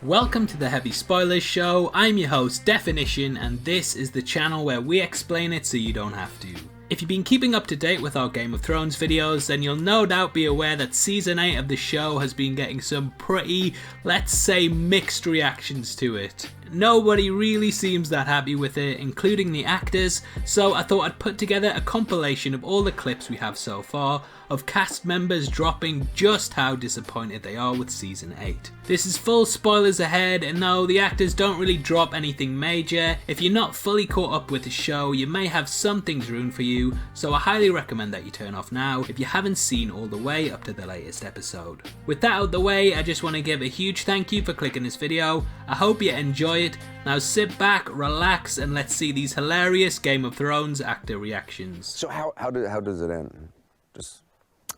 Welcome to the Heavy Spoilers Show. I'm your host Deffinition, and this is the channel where we explain it so you don't have to. If you've been keeping up to date with our Game of Thrones videos, then you'll no doubt be aware that Season 8 of the show has been getting some pretty, let's say, mixed reactions to it. Nobody really seems that happy with it, including the actors, so I thought I'd put together a compilation of all the clips we have so far of cast members dropping just how disappointed they are with Season 8. This is full spoilers ahead, and though the actors don't really drop anything major, if you're not fully caught up with the show, you may have some things ruined for you, so I highly recommend that you turn off now if you haven't seen all the way up to the latest episode. With that out of the way, I just want to give a huge thank you for clicking this video. I hope you enjoy it. Now sit back, relax, and let's see these hilarious Game of Thrones actor reactions. So how does it end? Just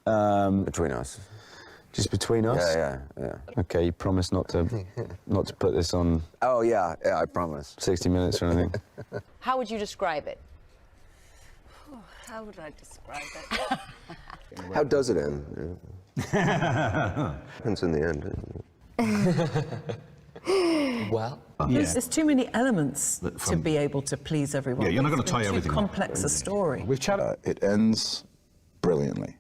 between us. Just between us? Yeah. Okay, you promise not to put this on. Oh yeah, I promise. 60 minutes or anything. How would you describe it? How would I describe it? How does it end? Depends in the end. Well, There's too many elements to be able to please everyone. Yeah, you're not going to tie everything Too complex a story. We've chatted. It ends brilliantly.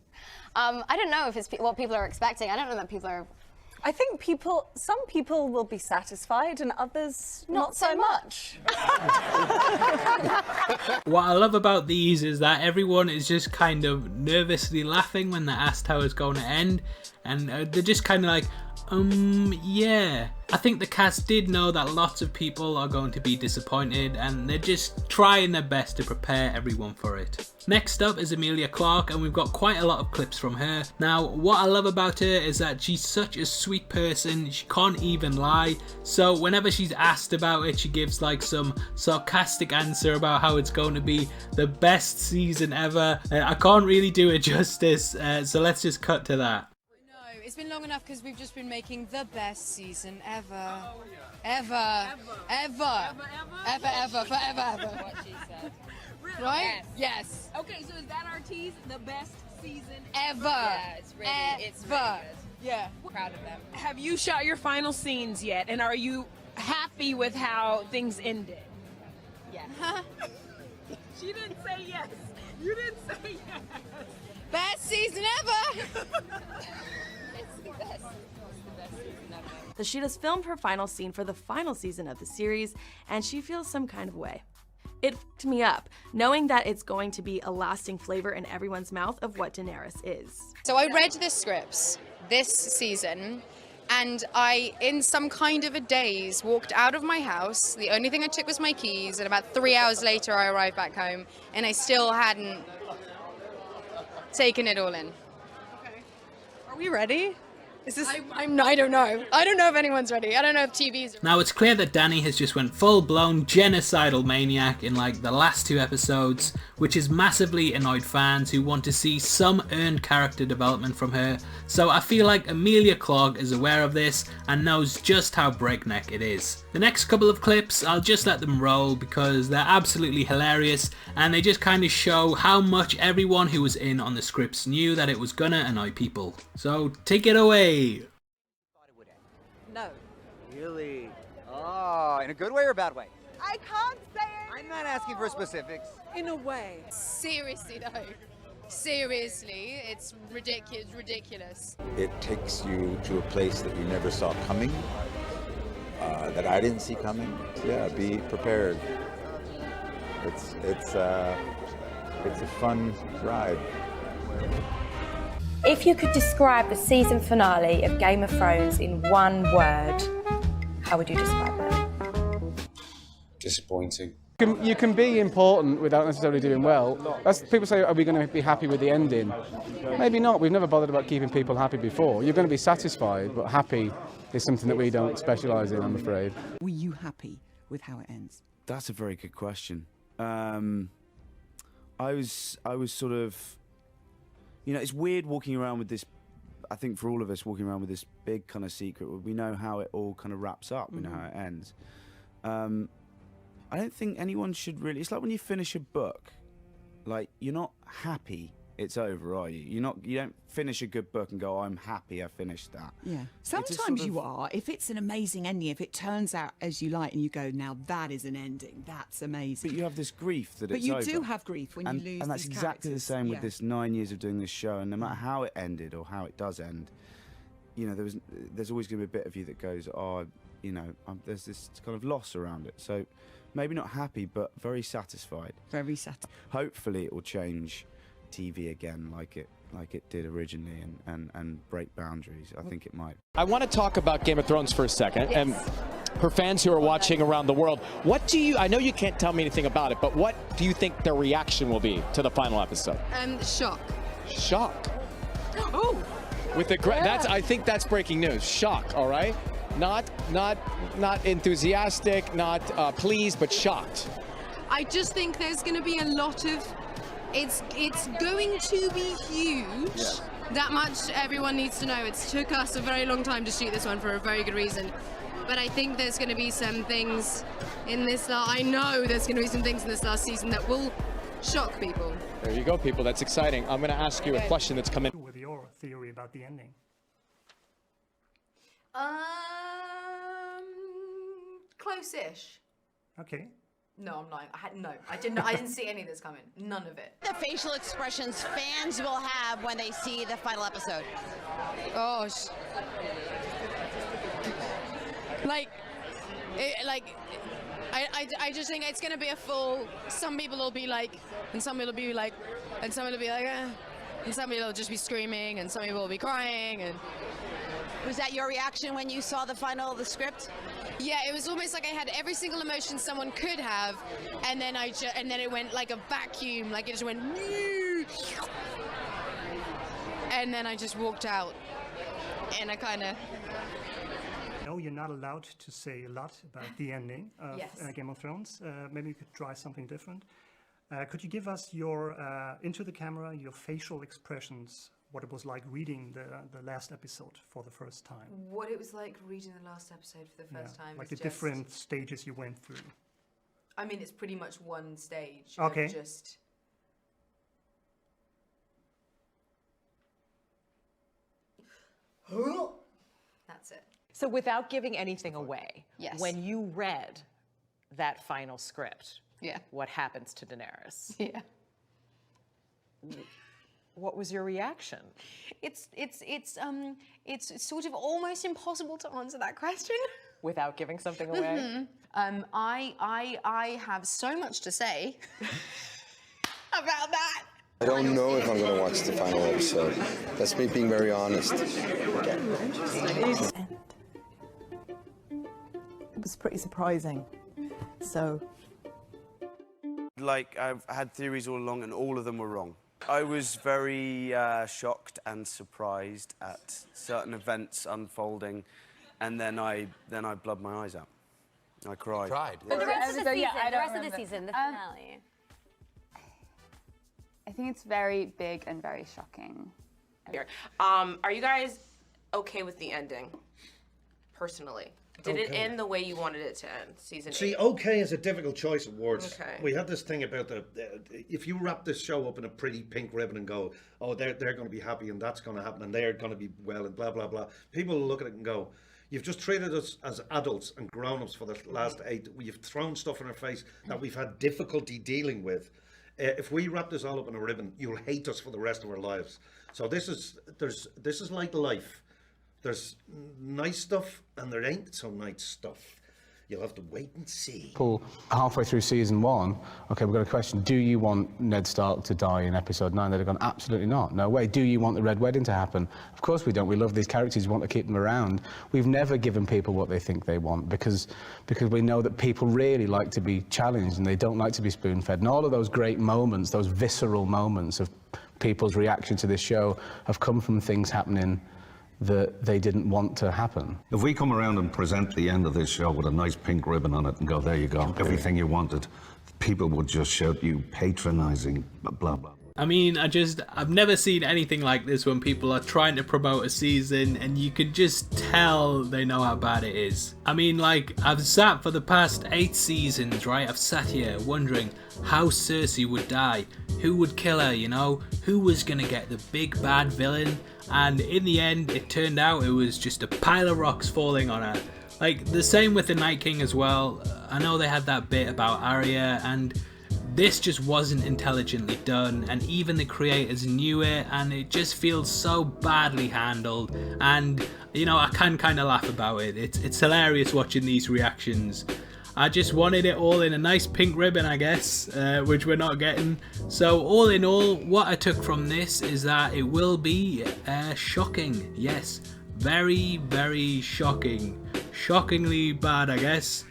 I don't know if it's what people are expecting. I don't know that people are. I think some people will be satisfied and others not so much. What I love about these is that everyone is just kind of nervously laughing when they're asked how it's going to end, and they're just kind of like, yeah. I think the cast did know that lots of people are going to be disappointed, and they're just trying their best to prepare everyone for it. Next up is Emilia Clarke, and we've got quite a lot of clips from her. Now, what I love about her is that she's such a sweet person, she can't even lie, so whenever she's asked about it, she gives like some sarcastic answer about how it's going to be the best season ever. I can't really do it justice, so let's just cut to that. It's been long enough because we've just been making the best season ever. Ever. Forever. What she said. Really? Right? Yes. Okay, so is that our tease? The best season Ever. Yeah, It's really good. Yeah. Proud of them. Have you shot your final scenes yet? And are you happy with how things ended? Yeah. She didn't say yes. You didn't say yes. Best season ever. It's the best. It's the best season ever. So she has filmed her final scene for the final season of the series, and she feels some kind of way. It f***ed me up, knowing that it's going to be a lasting flavor in everyone's mouth of what Daenerys is. So I read the scripts this season, and I, in some kind of a daze, walked out of my house. The only thing I took was my keys, and about 3 hours later I arrived back home, and I still hadn't taken it all in. Okay. Are we ready? Is this... I don't know. I don't know if anyone's ready. I don't know if TV's ready. Now it's clear that Dany has just went full-blown genocidal maniac in like the last 2 episodes, which has massively annoyed fans who want to see some earned character development from her, so I feel like Emilia Clarke is aware of this and knows just how breakneck it is. The next couple of clips, I'll just let them roll because they're absolutely hilarious, and they just kind of show how much everyone who was in on the scripts knew that it was gonna annoy people. So take it away. No. really? Oh, in a good way or a bad way? I can't say it. I'm not asking for specifics. In a way. Seriously though. Seriously, it's ridiculous. It takes you to a place that you never saw coming, that I didn't see coming. Yeah, be prepared. It's a fun ride. If you could describe the season finale of Game of Thrones in one word, how would you describe it? Disappointing. You can be important without necessarily doing well. People say, are we going to be happy with the ending? Maybe not. We've never bothered about keeping people happy before. You're going to be satisfied, but happy is something that we don't specialise in, I'm afraid. Were you happy with how it ends? That's a very good question. I was sort of, you know, it's weird walking around with this, I think for all of us, walking around with this big kind of secret. We know how it all kind of wraps up, we know how it ends. I don't think anyone should really, it's like when you finish a book, like you're not happy it's over, are you? You don't finish a good book and go, I'm happy I finished that. Yeah. It's Sometimes just sort of- you are. If it's an amazing ending, if it turns out as you like and you go, now that is an ending, that's amazing. But you have this grief that But it's you over. do have grief when you lose And that's these exactly the characters. same with Yeah. this 9 years of doing this show, and no matter how it ended or how it does end, you know, there's always going to be a bit of you that goes, oh, you know, there's this kind of loss around it. So maybe not happy, but very satisfied. Very satisfied. Hopefully it will change TV again like it did originally and break boundaries. I think it might. I want to talk about Game of Thrones for a second. And for fans who are watching around the world, I know you can't tell me anything about it, but what do you think their reaction will be to the final episode? Shock. Shock. Oh. With the I think that's breaking news. Shock, all right? Not enthusiastic, not pleased, but shocked. I just think there's going to be a lot of. It's going to be huge. Yeah. That much everyone needs to know. It took us a very long time to shoot this one for a very good reason. But I think there's going to be some things in this. I know there's going to be some things in this last season that will shock people. There you go, people. That's exciting. I'm going to ask you a question that's come in. With your theory about the ending. Close-ish. Okay. No, I'm lying. I didn't see any of this coming. None of it. The facial expressions fans will have when they see the final episode. Gosh. I just think it's going to be a full. Some people will be like, and some people will be like, and some people will be like, and some people will just be screaming, and some people will be crying, and. Was that your reaction when you saw the script? Yeah, it was almost like I had every single emotion someone could have, and then it went like a vacuum, like it just went, and then I just walked out, and I kind of. No, you're not allowed to say a lot about the ending of Yes. Game of Thrones. Maybe you could try something different. Could you give us your into the camera your facial expressions? What it was like reading the last episode for the first time. What it was like reading the last episode for the first time. Like is the just, different stages you went through. I mean, it's pretty much one stage. Okay. Of just. That's it. So without giving anything away, Yes. when you read that final script, Yeah. what happens to Daenerys? Yeah. What was your reaction? It's sort of almost impossible to answer that question. Without giving something away? I have so much to say about that. I don't know if I'm going to watch the final episode. That's me being very honest. It was pretty surprising. So. Like, I've had theories all along, and all of them were wrong. I was very shocked and surprised at certain events unfolding, and then I blubbed my eyes out. I cried. You cried? But the rest of the season, I the don't rest of the remember. season, the finale. I think it's very big and very shocking. Are you guys okay with the ending? Personally, did it Okay. end the way you wanted it to end? Season 8. See, okay is a difficult choice of words. Okay. We had this thing about if you wrap this show up in a pretty pink ribbon and go, oh, they're going to be happy and that's going to happen and they're going to be well and blah, blah, blah. People will look at it and go, you've just treated us as adults and grown-ups for the last 8. You've thrown stuff in our face that we've had difficulty dealing with. If we wrap this all up in a ribbon, you'll hate us for the rest of our lives. So this is like life. There's nice stuff and there ain't so nice stuff. You'll have to wait and see. People halfway through season 1, okay, we've got a question. Do you want Ned Stark to die in episode 9? They'd have gone, absolutely not. No way. Do you want the Red Wedding to happen? Of course we don't. We love these characters. We want to keep them around. We've never given people what they think they want because we know that people really like to be challenged and they don't like to be spoon-fed. And all of those great moments, those visceral moments of people's reaction to this show have come from things happening that they didn't want to happen. If we come around and present the end of this show with a nice pink ribbon on it and go, there you go, everything you wanted, people would just shout you patronizing, blah, blah. I mean, I've never seen anything like this when people are trying to promote a season and you can just tell they know how bad it is. I mean, like, I've sat for the past 8 seasons, right? I've sat here wondering, how Cersei would die, who would kill her, you know, who was gonna get the big bad villain, and in the end it turned out it was just a pile of rocks falling on her. Like the same with the Night King as well. I know they had that bit about Arya, and this just wasn't intelligently done, and even the creators knew it, and it just feels so badly handled. And you know, I can kind of laugh about it. It's hilarious watching these reactions. I just wanted it all in a nice pink ribbon, I guess, which we're not getting. So all in all, what I took from this is that it will be shocking. Yes, very, very shocking. Shockingly bad, I guess.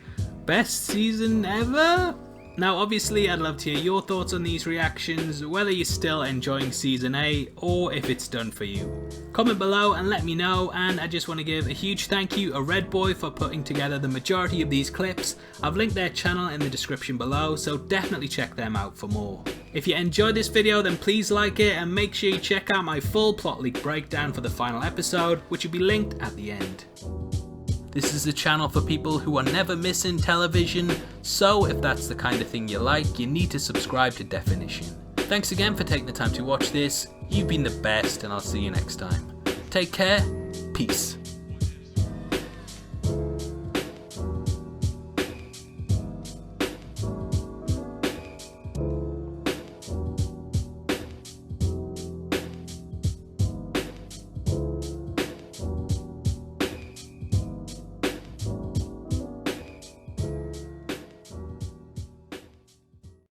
Best season ever? Now obviously I'd love to hear your thoughts on these reactions, whether you're still enjoying season 8 or if it's done for you. Comment below and let me know, and I just want to give a huge thank you to Red Boy for putting together the majority of these clips. I've linked their channel in the description below, so definitely check them out for more. If you enjoyed this video then please like it, and make sure you check out my full plot leak breakdown for the final episode, which will be linked at the end. This is a channel for people who are never missing television, so if that's the kind of thing you like, you need to subscribe to Deffinition. Thanks again for taking the time to watch this. You've been the best, and I'll see you next time. Take care, peace.